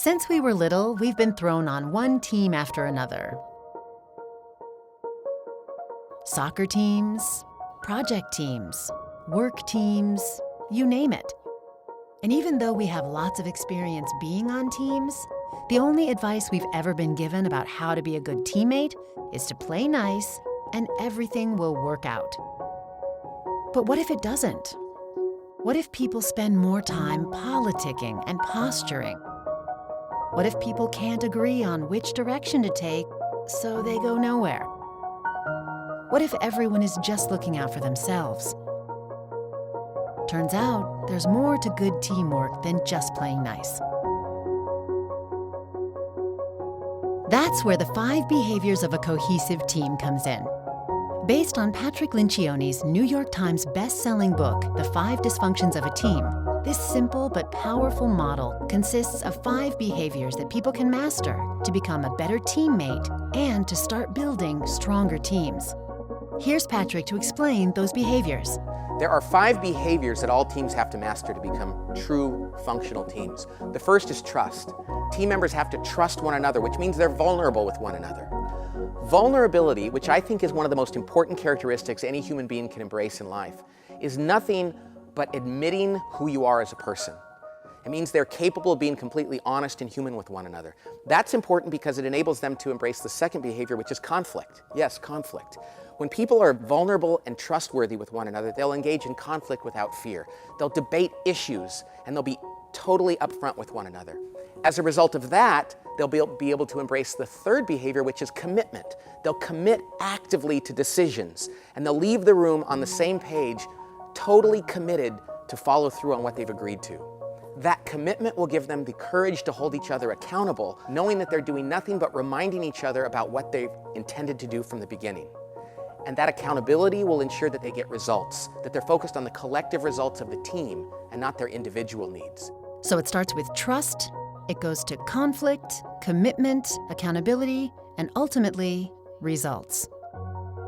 Since we were little, we've been thrown on one team after another. Soccer teams, project teams, work teams, you name it. And even though we have lots of experience being on teams, the only advice we've ever been given about how to be a good teammate is to play nice and everything will work out. But what if it doesn't? What if people spend more time politicking and posturing? What if people can't agree on which direction to take, so they go nowhere? What if everyone is just looking out for themselves? Turns out, there's more to good teamwork than just playing nice. That's where the 5 Behaviors of a Cohesive Team comes in. Based on Patrick Lencioni's New York Times best-selling book, The 5 Dysfunctions of a Team, this simple but powerful model consists of 5 behaviors that people can master to become a better teammate and to start building stronger teams. Here's Patrick to explain those behaviors. There are 5 behaviors that all teams have to master to become true functional teams. The first is trust. Team members have to trust one another, which means they're vulnerable with one another. Vulnerability, which I think is one of the most important characteristics any human being can embrace in life, is nothing but admitting who you are as a person. It means they're capable of being completely honest and human with one another. That's important because it enables them to embrace the second behavior, which is conflict. Yes, conflict. When people are vulnerable and trustworthy with one another, they'll engage in conflict without fear. They'll debate issues and they'll be totally upfront with one another. As a result of that, they'll be able to embrace the third behavior, which is commitment. They'll commit actively to decisions and they'll leave the room on the same page, totally committed to follow through on what they've agreed to. That commitment will give them the courage to hold each other accountable, knowing that they're doing nothing but reminding each other about what they've intended to do from the beginning. And that accountability will ensure that they get results, that they're focused on the collective results of the team and not their individual needs. So it starts with trust, it goes to conflict, commitment, accountability, and ultimately, results.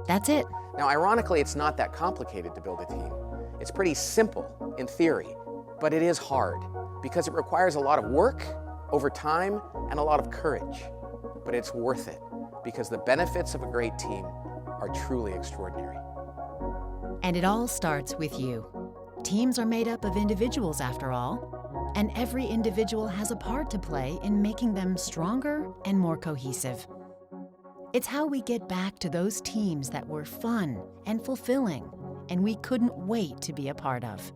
That's it. Now, ironically, it's not that complicated to build a team. It's pretty simple in theory, but it is hard because it requires a lot of work over time and a lot of courage. But it's worth it because the benefits of a great team are truly extraordinary. And it all starts with you. Teams are made up of individuals after all, and every individual has a part to play in making them stronger and more cohesive. It's how we get back to those teams that were fun and fulfilling, and we couldn't wait to be a part of.